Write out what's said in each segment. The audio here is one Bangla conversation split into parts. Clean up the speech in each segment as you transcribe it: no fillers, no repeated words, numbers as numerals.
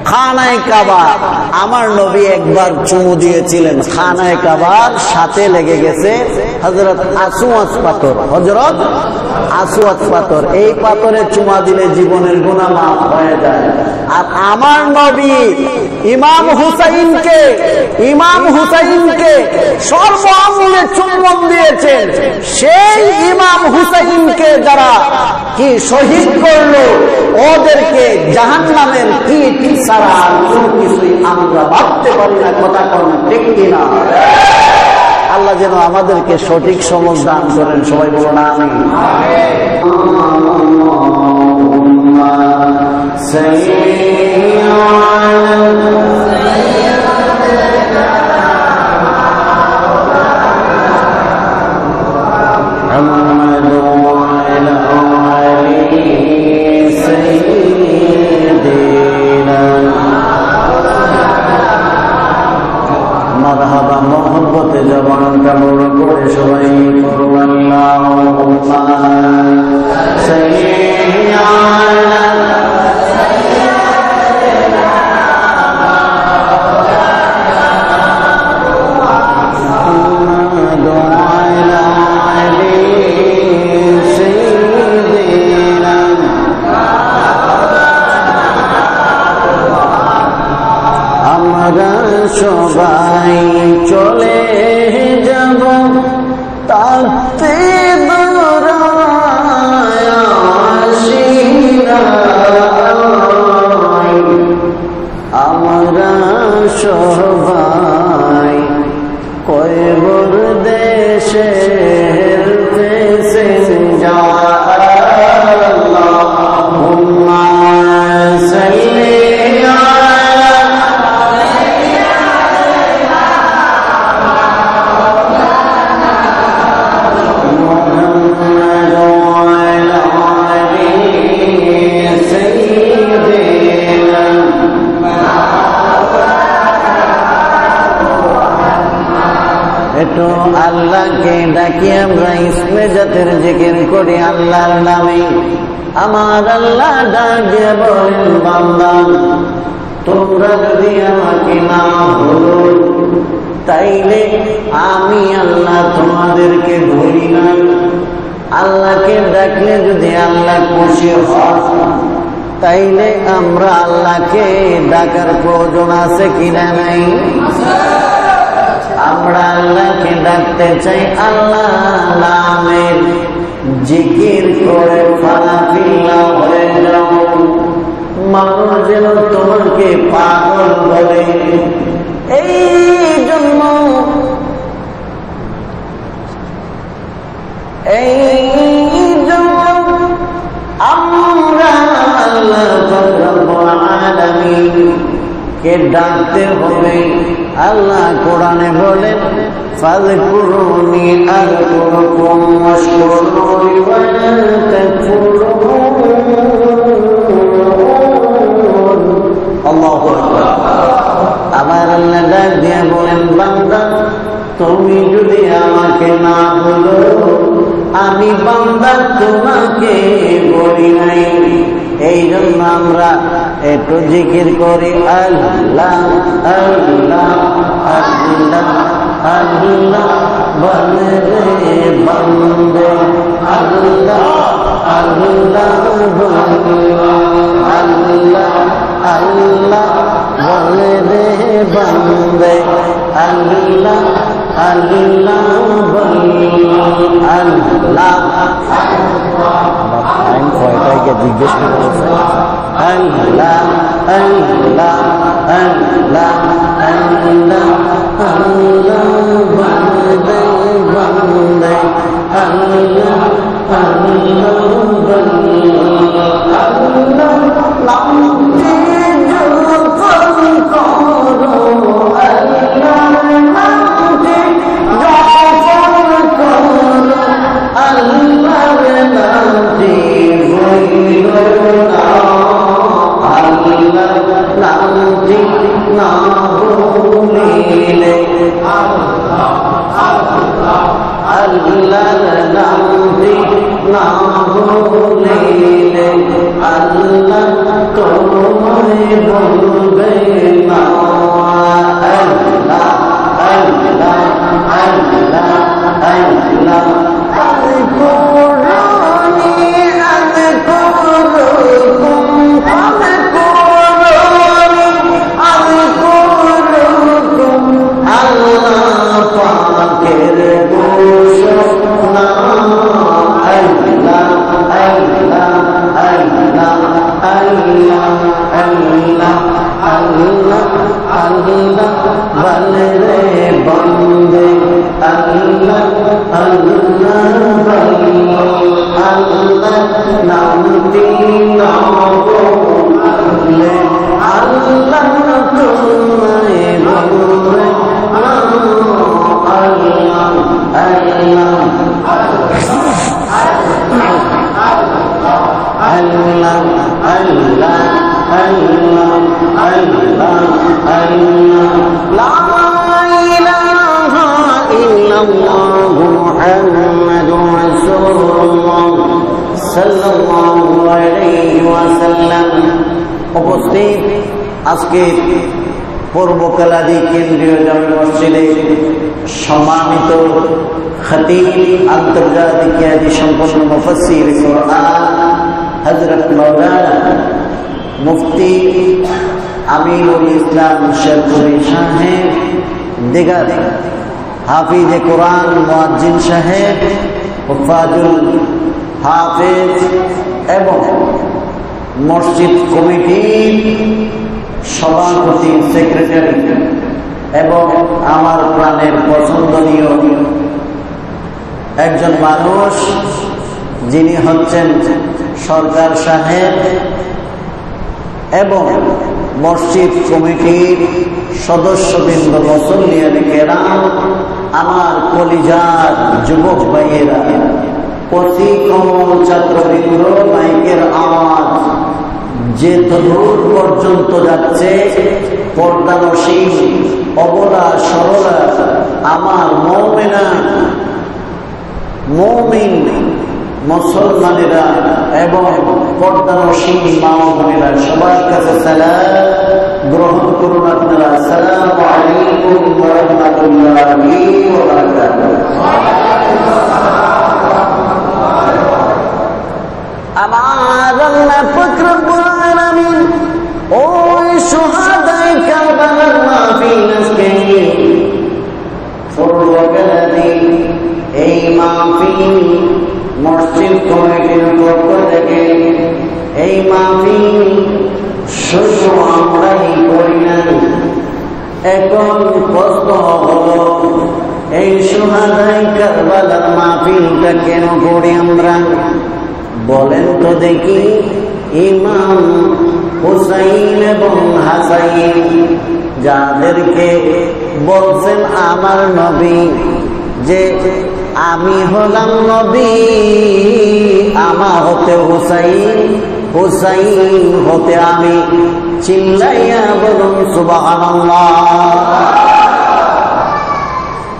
খানায়ে কাবা আমার নবী একবার চুমু দিয়েছিলেন, খানায়ে কাবার সাথে লেগে গেছে হযরত আসওয়াদ পাথর। হযরত আসওয়াদ পাথর, এই পাথরে চুমা দিলে জীবনের গুনাহ মাফ হয়ে যায়। আর আমার নবী ইমাম হুসাইনকে সর্ব আঙ্গুলে চুম্বন দিয়েছেন। সেই ইমাম হুসাইনকে যারা কি শহীদ করলো, ওদেরকে জাহান্নামের কীট ছাড়া কোনো কিছুই আমরা ভাবতে পারি না। কথা করেন ঠিক কিনা? আল্লাহ যেন আমাদেরকে সঠিক সমঝ দান করেন। সবাই বলুন আমিন। মারহাবা মোহব্বতে জবানটা বড় করে সবাই করুন আল্লাহুম্মা সাল্লি আলা সবাই চলে যাব তাতে আমরা সবাই কয়বর দেশের আল্লাহুম্মা সাল্লি একটু আল্লাহকে ডাকি, আমরা ইসমে জাতের জিকির করি আল্লাহর নামে। আমার আল্লাহ ডাক দিয়ে বলেন, বান্দা তোমরা যদি আমাকে না বলো তাইলে আমি আল্লাহ তোমাদেরকে ধরি না। আল্লাহকে ডাকলে যদি আল্লাহ খুশি হয় তাইলে আমরা আল্লাহকে ডাকার প্রয়োজন আছে কিনা নাই? আমরা আল্লাহকে ডাকতে চাই, আল্লাহ নামের জিকির করে ফানাফিল্লা হয়ে যাও। মানুষ যেন তোমাকে পাগল বলে। এই জন্য আমরা আল্লাহ রাব্বুল আলামিন কে ডাকতে হবে। আল্লাহ কোরআনে বলেন, ফাযকুরুনি আযকুরকুম ওয়াশকুরুনি ওয়ালা তাকফুরুন। আল্লাহু আকবার। আমার আল্লাহ ডাক দিয়ে বলেন, বান্দা তুমি যদি আমাকে না বলো আমি বান্দা তোমাকে বলি নাই। এই জন্য আমরা একটু জিকির করি আল্লাহ আল্লাহ আল্লাহ আল্লাহ বলে রে বান্দে আল্লাহ আল্লাহ আল্লাহ আল্লাহ বলে রে বান্দে আল্লাহ আল্লাহ আল্লাহ। টাইম কয়টাকে জিজ্ঞেস করেছে? আল্লাহ আল্লাহ আল্লাহ আল্লাহ আল্লাহ বন্দে বন্দে আল্লাহ আল্লাহ আল্লাহ নামটি যখন করো আল্লাহ নামটি যখন করো আল্লাহর নামটি হইল না। আল্লাহ নামটি না ভুলিলে আল্লাহর নামটি না ভুলিলে আল্লাহ তোমায় বলবে না আল্লাহ আল্লাহ আল্লাহ আল্লাহ আযকুরুনি আযকুরুকুম আযকুরুনি আযকুরুকুম আল্লাহ পাকের ঘোষণা আল্লাহ আল্লাহ আল্লাহ আল্লাহ আল্লাহ আল্লাহ আল্লাহ বলরে বন্দে আল্লাহ আল্লাহ আল্লাহ নামটি নামো আল্লাহ তোমায় বলবে আল্লাহ আল্লাহ আল্লাহ আল্লাহ আল্লাহ আল্লাহ আল্লাহ লা ইলাহা ইল্লাল্লাহু মুহাম্মাদুর রাসূলুল্লাহ সাল্লাল্লাহু আলাইহি ওয়াসাল্লাম। উপস্থিত আজকে পূর্বকালাদি কেন্দ্রীয় জামে মসজিদে সম্মানিত খতিব আন্তর্জাতিক খ্যাতি সম্পন্ন মুফাসসির কুরআন হযরত মাওলানা মুফতি আমিনুল ইসলাম শেরপুরি সাহেব, দিগার হাফিজে কোরআন মুয়াজ্জিন সাহেব, হুফাজুল হাফেজ এবং মসজিদ কমিটির সভাপতি সেক্রেটারি এবং আমার প্রাণের পছন্দনীয় একজন মানুষ যিনি হচ্ছেন সরকার সাহেব এবং মসজিদ কমিটির সদস্যবৃন্দ, মুসল্লিয়ান কেরাম, আমার কলিজার যুবক ভাইয়েরা, অতি কমল ছাত্রবৃন্দ, মাইকের আওয়াজ যে দূর পর্যন্ত যাচ্ছে, পর্দানসীন অবলা সরলা আমার মুমিনা মুমিন মুসলমানেরা এবং পর্দানসীন মা ও বোনেরা, সবার কাছে সালাম গ্রহণ করুন আপনারা। আসসালামু আলাইকুম ওয়া রাহমাতুল্লাহি ওয়া বারাকাতুহু। আমার আল্লাহ পাক রব্বুল আলামিন ওই শুহাদায়ে কারবালার মাহফিল আজকে পূর্বকালে এই মাহফিল মসজিদ কমিটির পক্ষ থেকে এই মাহফিল শুধু আমরাই করি না। এখন প্রশ্ন হলো, এই শুহাদায়ে কারবালার মাহফিলটা কেন করি আমরা? বলেন তো দেখি। ইমাম হুসাইন এবং হাসাইন যাদেরকে বলছেন আমার নবী যে আমি হলাম নবী, আমার হতে হুসাইন, হুসাইন হতে আমি, চিল্লাইয়া বলুন সুবহানাল্লাহ।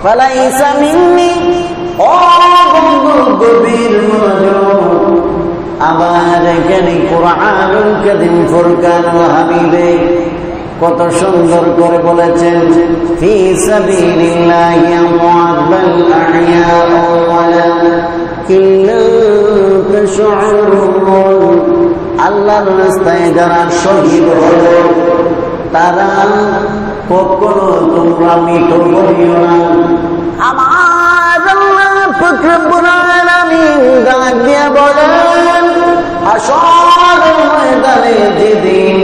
ফালাইসা মিন্নি, ও বন্ধু গভীর মনোযোগ, আবার এখানে কুরআনুল কারীম ফুরকানুল হামিদে কত সুন্দর করে বলেছেন, ফি সাবিলিল্লাহি আমওয়াত বাল আহইয়াউ ওয়ালাকিন্না তাশউরুন। আল্লাহর রাস্তায় যারা শহীদ হলো তারা কখনো তোমরা মৃত বলিও না। আমার আল্লাহ পাক রব্বুল আলামিন ডাক দিয়ে বলেন, হাশরের ময়দানে যেদিন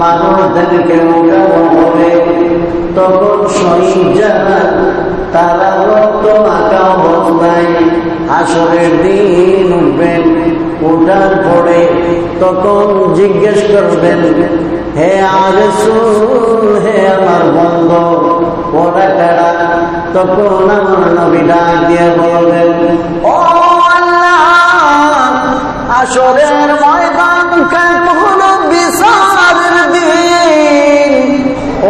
মানুষদেরকে উঠানো হবে তখন শহীদ যারা তারা রক্ত মাখা অবস্থায় হাশরের দিন উঠবেন। উঠার পরে তখন জিজ্ঞেস করবেন, হে রাসূল, হে আমার বন্ধু, ওরা কারা? তখন আমার নবী ডাক দিয়ে বলবেন, ও আল্লাহ, হাশরের ময়দান কখনো বিচারের দিন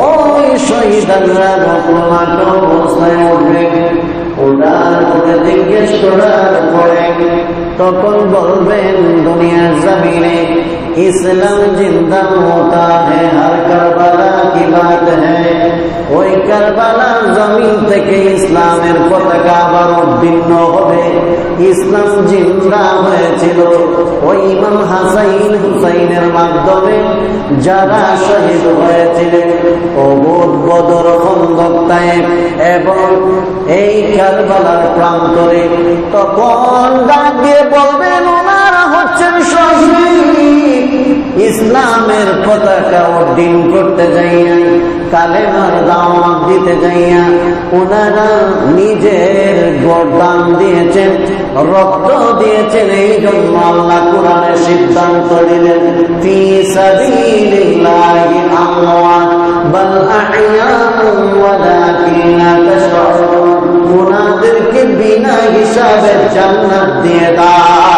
ওই শহীদরা রক্তমাখা অবস্থায় উঠবে। ওটার পরে জিজ্ঞেস করার পরে তখন বলবেন দুনিয়ার জমিনে ইসলাম জিন্দা होता है हर करबला की बात है। ওই কারবালার জমিন থেকে ইসলামের পতাকা আবার উদ্দীর্ণ হবে। ইসলাম জিন্দা হয়েছিল ওই ইমাম হাসাইন হুসাইনের মাধ্যমে, যারা শহীদ হয়েছিলেন উহুদ, বদর, খন্দক, তায়েফ এবং এই কারবালার প্রান্তরে। তখন ডাক দিয়ে বলবেন ওনারা হচ্ছেন শহীদ, ইসলামের পতাকা উড্ডীন করতে যাইয়া, কালেমার দাওয়াত দিতে যাইয়া ওনারা নিজের গর্দান দিয়েছেন, রক্ত দিয়েছেন। এই জন্য আল্লাহ কোরআনে সিদ্ধান্ত দিলেন ফি সাবিলিল্লাহি আমওয়াত বাল আহইয়াউন ওয়ালাকিন লা তাশউরুন। ওনাদেরকে বিনা হিসাবে জান্নাত দিয়ে দাও।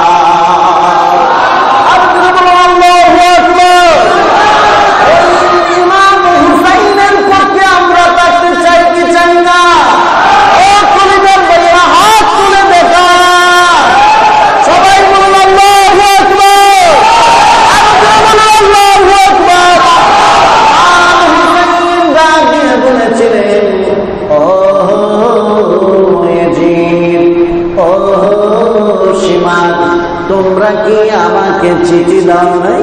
তোমরা কি আমাকে চিঠি দাও নাই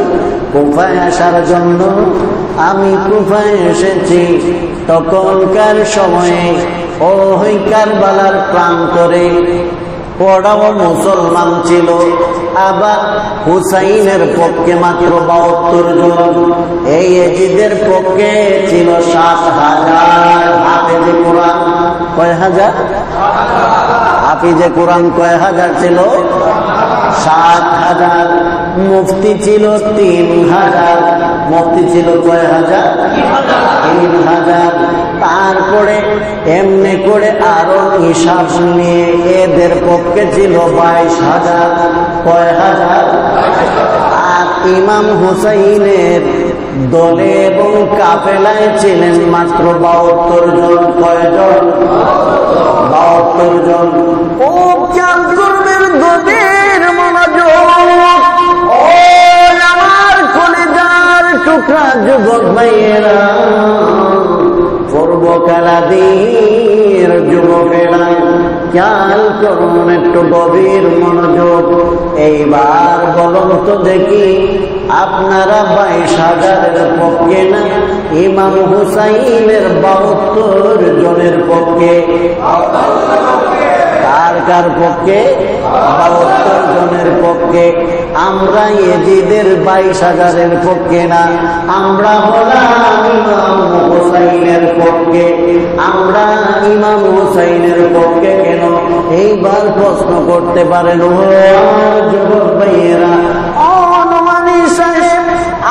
কুফায় আসার জন্য? আমি কুফায় এসেছি। তখনকার সময়ে ওই কারবালার প্রান্তরে পড়াও মুসলমান ছিল, আবার হুসাইনের পক্ষে মাত্র 72 জন। এই এজিদের পক্ষে ছিল 7,000 হাফেজে কোরআন। কয় হাজার? হাফিজে কোরআন কয় হাজার ছিল? 7,000। মুফতি ছিল 3,000। মুফতি ছিল কয় হাজার? 3,000। তারপরে এমনি করে আরো হিসাব নিয়ে এদের পক্ষে ছিল 22,000। কয় হাজার? আর ইমাম হুসাইনের দলে এবং কাফেলায় ছিলেন মাত্র 72 জন। কয়জন? 72 জন। ও খেয়াল করবেন গভীর মনোযোগ। ও আমার কলিজার টুকরা যুবক ভাইয়েরা, পূর্বকালাদের যুবকেরা, খেয়াল করুন একটু গভীর মনোযোগ। এইবার বলুন তো দেখি, আপনারা 22,000-এর পক্ষে না ইমাম হুসাইনের 72 জনের পক্ষে? কার কার পক্ষে? 72 জনের পক্ষে। আমরা এজিদের 22,000-এর পক্ষে না, আমরা হলাম ইমাম হুসাইনের পক্ষে। আমরা ইমাম হুসাইনের পক্ষে কেন? এইবার প্রশ্ন করতে পারেন ও যুবক ভাইয়েরা,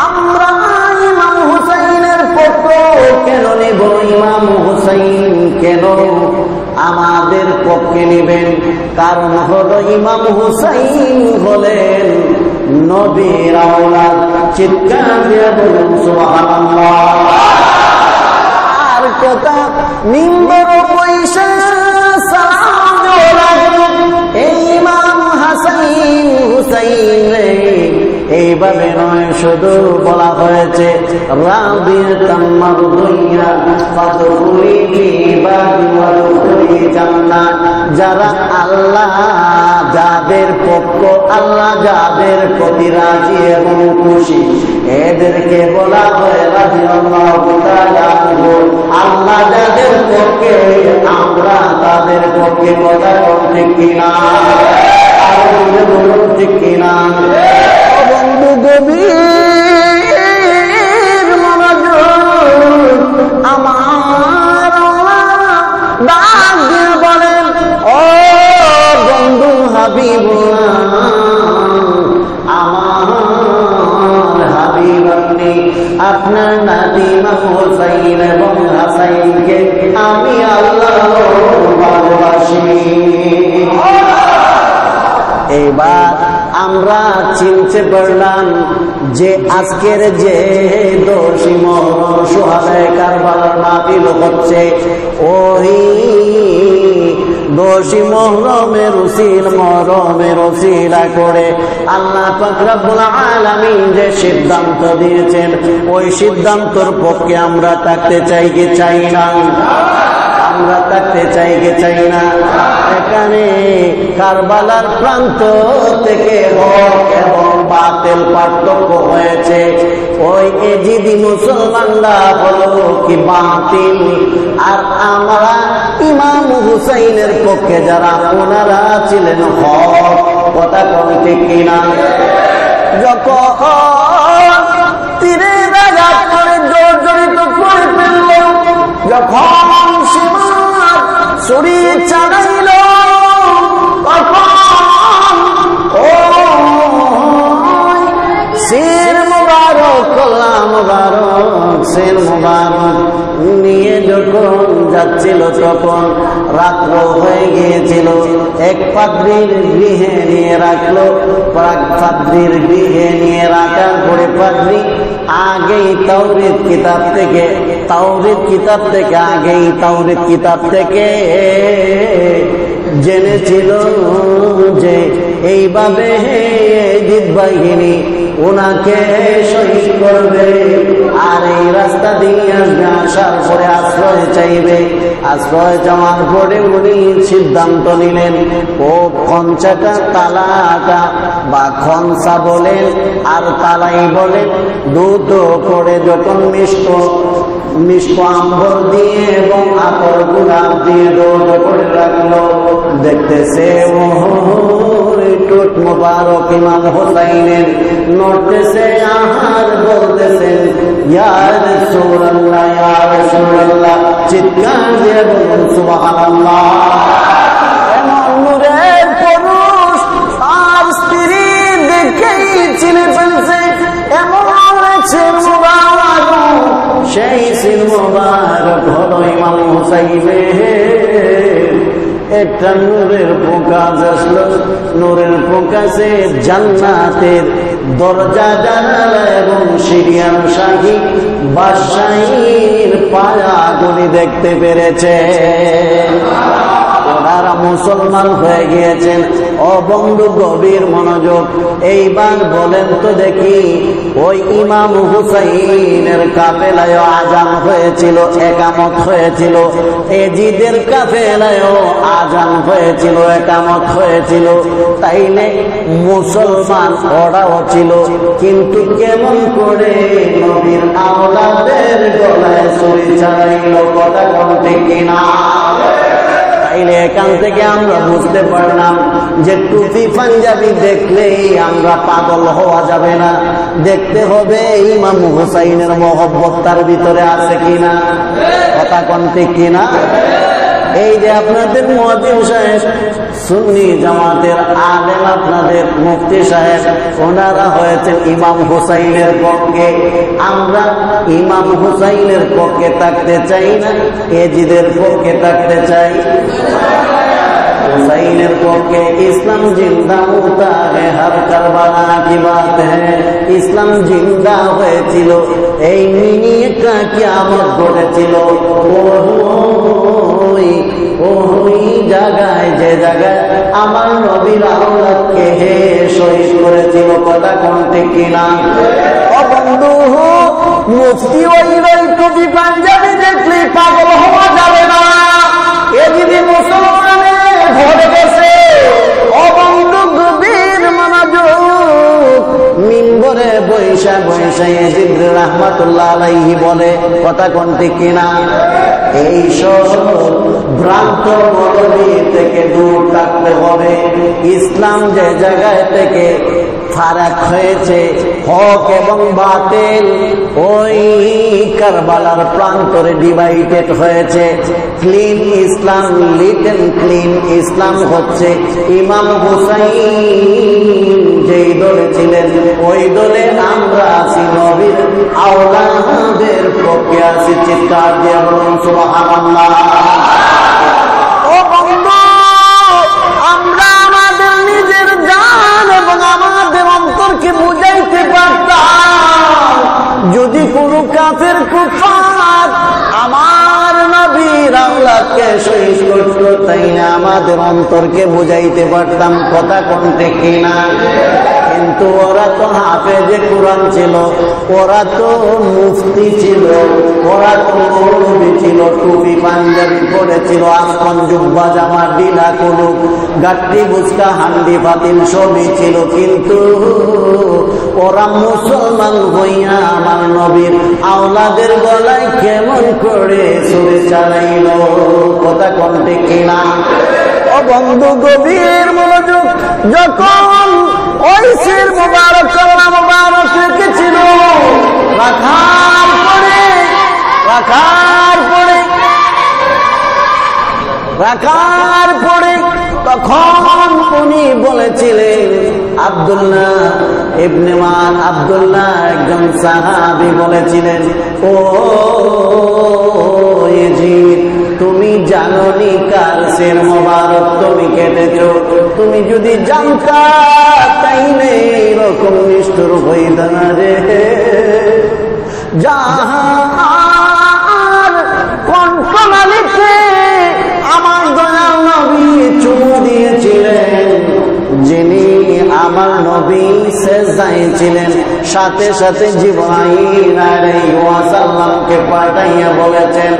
আমরা ইমাম হুসাইনের পক্ষ কেন নেব? ইমাম হুসাইন কেন আমাদের পক্ষে নেবেন? কারণ হলো ইমাম হুসাইন হলেন নবীর আওলাদ। চিৎকার দিয়ে বলুন সুবহানাল্লাহ। আর কথা মিম্বর পয়সা সালাম দেওয়া এই ইমাম হাসাইন হুসাইন এইভাবে নয়, শুধু বলা হয়েছে রাবিয়াতাম মারদুইয়া ফাদখুলি ফি ইবাদি ওয়াদখুলি জান্নাত। যারা আল্লাহ যাদের পক্ষ, আল্লাহ যাদের প্রতি রাজি এবং খুশি, এদেরকে বলা হয় রাদিয়াল্লাহু তাআলা আনহু। আল্লাহ যাদের পক্ষে, আমরা তাদের পক্ষে। কথা বলতে কিনা? ঠিক কিনা? বন্ধু গভীর মনোযোগ, আমার ডাক দিয়ে বলেন ও বন্ধু হাবিবুল্লাহ, আমার হাবিব আপনি, আপনার নাতি ইমাম হুসাইন এবং হাসাইনকে আমি আল্লাহ ভালোবাসি। এবার আমরা চিনতে পারলাম যে আজকের যে দোষী মহরম সোহাদায়ে কারবালার মাহফিল হচ্ছে, ওই 10 মুহররমের মহরমের ওসিলা করে আল্লাহ পাক রব্বুল আলামিন যে সিদ্ধান্ত দিয়েছেন ওই সিদ্ধান্তর পক্ষে আমরা থাকতে চাই কি চাই না? আমরা থাকতে চাই কি চাই না? এখানে কারবালার প্রান্ত থেকে হক এবং বাতিল পার্থক্য হয়েছে। ওই এজিদি মুসলমানরা হলো কি বাতিল, আর আমরা ইমাম হুসাইনের পক্ষে যারা ওনারা ছিলেন হক। কথা কোন ঠিক কিনা? যখন তীরের আঘাত করে জর্জরিত করে ফেলল, যখন সীমার শরীর চালাইল, তখন ও শির মুবারক কল্লা মুবারক শির মুবারক নিয়ে যখন যাচ্ছিল তখন রাত্র হয়ে গিয়েছিল। এক পাদ্রীর গৃহে নিয়ে রাখলো। পাদ্রীর গৃহে নিয়ে রাখার পরে পাদ্রী আগেই তাওরীত কিতাব থেকে জেনেছিল যে এইভাবে জিদ বাহিনী ওনাকে শহীদ করবে, আর এই রাস্তা দিয়ে আসবে। আসার পরে আশ্রয় চাইবে। আশ্রয় চাওয়ার পরে উনি সিদ্ধান্ত নিলেন ও খঞ্চাটা তালাটা বা খনসা বলেন আর তালাই বলেন, দুটো করে যখন মিষ্ট আম্বর দিয়ে এবং আতর গোলাপ দিয়ে দুটো করে রাখলো। দেখতেছে টুট মুবারক ইমাম হুসাইনের নড়তেছে আর বলতেছেন ইয়া রাসূলুল্লাহ, ইয়া রাসূলুল্লাহ, চিৎকার দিয়ে বলুন সুবহানাল্লাহ। এমন নূরের পুরুষ আর স্ত্রী দেখেই চিনে ফেলছে। এমন সির মুবারক, সেই সির মুবারক হলো ইমাম হুসাইনের। একটা নূরের প্রকাশ আসলো। নূরের প্রকাশে জান্নাতের দরজা জানালা এবং সিরিয়ান শাহী বাদশাহীর পায়াগুলি দেখতে পেরেছে। ওনারা মুসলমান হয়ে গিয়েছেন। ও বন্ধু, গভীর মনোযোগ। এইবার বলেন তো দেখি, ওই ইমাম হুসাইনের কাফেলায় আজান হয়েছিল, একামত হয়েছিল। এজিদের কাফেলায়ও আজান হয়েছিল, একামত হয়েছিল। তাইলে মুসলমান ওরাও ছিল, কিন্তু কেমন করে নবীর আওলাদের গলায় ছুরি চালাইল? কথা কোন ঠিক কিনা? তাইলে এখান থেকে আমরা বুঝতে পারলাম যে টুপি পাঞ্জাবি দেখলেই আমরা পাগল হওয়া যাবে না। দেখতে হবে ইমাম হুসাইনের মহব্বত তার ভিতরে আছে কিনা। কথা কোন ঠিক কিনা? এই যে আপনাদের মুয়াজ্জিন সাহেব, সুন্নি জামাতের আলেম, আপনাদের মুফতি সাহেব, ওনারা হয়েছেন ইমাম হুসাইনের পক্ষে। আমরা ইমাম হুসাইনের পক্ষে থাকতে চাই না, এজিদের পক্ষে থাকতে চাই? হুসাইনের পক্ষে। ইসলাম জিন্দা होता है, हर करबला की बात है। ইসলাম জিন্দা হয়েছিল, এই মিনিকা কিয়ামত ঘটেছিল ওই জায়গায়, যে জায়গায় আমার নবীর আওলাদকে শহীদ করেছিল। কথা কোন ঠিক কিনা? ও বন্ধু, মুফতি ওই টুপি পাঞ্জাবি দেখলে পাগল হওয়া যাবে না। এ যদি মুসলমানে ভরে গেছে, ও বন্ধু গভীর মনোযোগ। মিম্বরে বৈশা ইয়াজিদ রাহমাতুল্লাহ আলাইহি বলে, কথা কোন ঠিক কিনা? এই সব ভ্রান্ত মৌলবী থেকে দূর থাকতে হবে। ইসলাম যে জায়গায় থেকে ফারাক হয়েছে, হক এবং বাতিল ওই কারবালার প্রান্তরে ডিভাইডেড হয়েছে। ক্লিন ইসলাম, লিট এন্ড ক্লিন ইসলাম হচ্ছে ইমাম হুসাইন যেই দলে ছিলেন, ওই দলে আমরা আছি। নবীর আওলাদের পক্ষে আছি। চিৎকার দিয়ে বলুন সুবহানাল্লাহ। ও বন্ধু, আমরা আমাদের নিজের জান এবং আমাদের অন্তরকে বুঝাইতে পারতাম, যদি কোনো কাফের কুফার আমার নবীর নবীর আওলাদকে শহীদ করতো, তাইলে আমাদের অন্তরকে বুঝাইতে পারতাম কথা কোনটা কিনা। কিন্তু ওরা তো হাফেজে কুরআন ছিল, ওরা তো মুফতি ছিল, ওরা তো মৌলবী ছিল, টুপি পাঞ্জাবি পরেছিল, আসমান জুব্বা জামা ডিলা কুলুক গাট্টি বুচকা হান্ডি পাতিল সবই ছিল। কিন্তু ওরা মুসলমান হইয়া আমার নবীর আওলাদের গলায় কেমন করে ছুরি চালাইল কথা কোনটা কিনা। ও বন্ধু গভীর মনোযোগ, যখন ওই শির মুবারক কলমা মুবারক রেখেছিল, রাখার পরে তখন উনি বলেছিলেন, আব্দুল্লাহ ইবনে মান আব্দুল্লাহ একজন সাহাবী বলেছিলেন, ও ইয়াজিদ, তুমি জানোনি কার শির মুবারক তুমি কেটেছো? তুমি যদি জানতা তাইলে এরকম নিষ্ঠুর হইত না রে। যাহার কণ্ঠনালীতে আমার দয়াল নবী চুমু দিয়েছিলেন, যিনি আমার নবী সেজদায় ছিলেন, সাথে সাথে জিবরাইল আলাইহিস সালামকে পাঠাইয়া বলেছেন,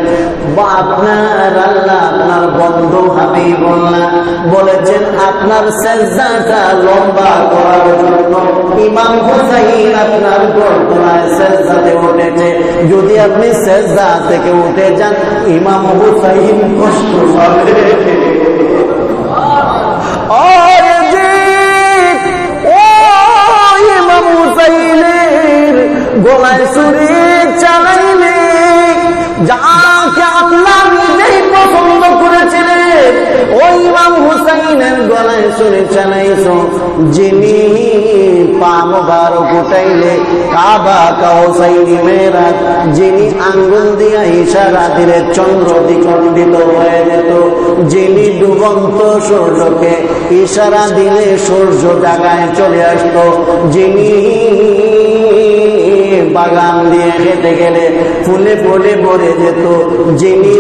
আপনার আল্লাহ আপনার বন্ধু হাবিবুল্লাহ বলেছেন আপনার সেজদাটা লম্বা করার জন্য ইমাম হুসাইন আপনার গর্দনায় সেজদাতে উঠেছে। যদি আপনি সেজদা থেকে উঠে যান, ইমাম হুসাইন কষ্ট পাবে। গলায় ছুরি চালাইলে যাকে আল্লাহ নিজেই পছন্দ করেছিলেন, ওই ইমাম হুসাইনের গলায় ছুরি চালাইছ, যিনি পা মোবারক উঠাইলে কাবা কাউসাইনি মেরাজ, যিনি আঙ্গুল দিয়া ইশারা দিলে চন্দ্র দ্বিখণ্ডিত হয়ে যেত, যিনি ডুবন্ত সূর্যকে ইশারা দিলে সূর্য জায়গায় চলে আসত, যিনি বাগান দিয়ে হেঁটে গেলে ফুলে ফুলে ভরে যেত, যিনি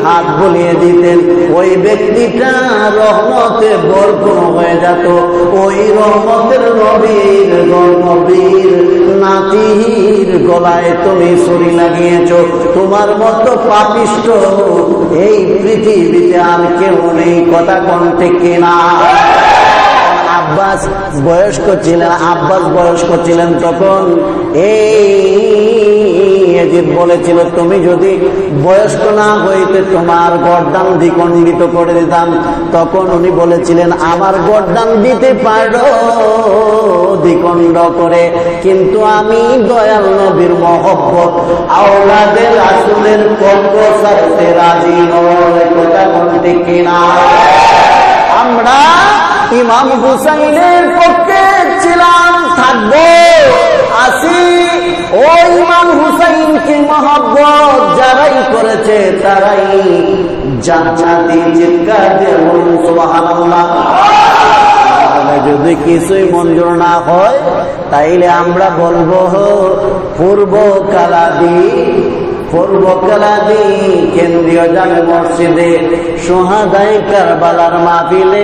হাত বুলিয়ে দিতেন ওই ব্যক্তিটা রহমতে ভরপুর হয়ে যেত। ওই রহমতের নবীর নাতির গলায় তুমি ছুরি লাগিয়েছ। তোমার মতো পাপিষ্ঠ এই পৃথিবীতে আর কেউ নেই কথা কোনটা কিনা। আব্বাস বয়স্ক ছিলেন তখন ইয়াজিদ বলেছিল, তুমি যদি বয়স্ক না হইতে তোমার গর্দান দ্বিখণ্ডিত করে দিতাম। তখন উনি বলেছিলেন, আমার গর্দান দিতে পারো দ্বিখণ্ড করে, কিন্তু আমি দয়াল নবীর মহব্বত আওলাদে রাসূলের পক্ষ ছাড়তে রাজি নই কথা কোনটা কিনা। আমরা ইমাম হুসাইনের পক্ষে ছিলাম, থাকবো, আসি। ওই ইমাম হুসাইনকে মহব্বত যারাই করেছে তারাই জান্নাতি চিৎকার দিয়ে বলুন সুবহানাল্লাহ। যদি কিছুই মঞ্জুর না হয় তাইলে আমরা বলবো পূর্বকালাদি কেন্দ্রীয় জামে মসজিদে সোহাদায়ে কারবালার মাহফিলে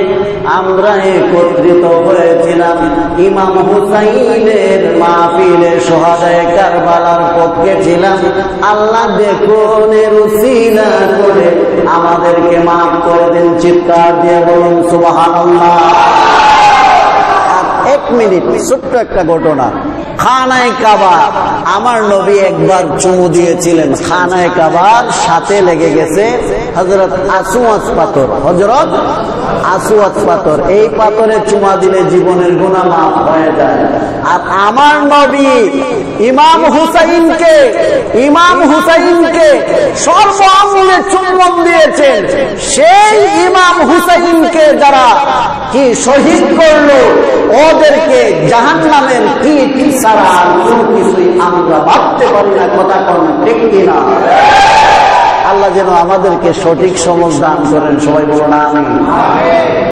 আমরা একত্রিত হয়েছিলাম। ইমাম হুসাইনের মাহফিলে সোহাদায়ে কারবালার পক্ষে ছিলাম। আল্লাহ দেখুন উসিলা করে আমাদেরকে মাফ করে দিন, চিৎকার দিয়ে বলুন সুবহানাল্লাহ। এক মিনিট, ছোট্ট একটা ঘটনা। খানায়ে কাবা আমার নবী একবার চুমু দিয়েছিলেন, খানায়ে কাবার সাথে লেগে গেছে হযরত আসওয়াদ পাথর। এই পাথরে চুমা দিলে জীবনের গুনাহ মাফ হয়ে যায়। আর আমার নবী ইমাম হুসাইনকে সর্বাঙ্গে চুম্বন দিয়েছেন। সেই ইমাম হুসাইনকে যারা কি শহীদ করলো, ওদেরকে জাহান্নামের ইট ছাড়া আর কোনো কিছুই আমরা ভাবতে পারি না কথা কোন ঠিক কিনা। আল্লাহ যেন আমাদেরকে সঠিক সমঝ দান করেন, সবাই বলুন আমিন।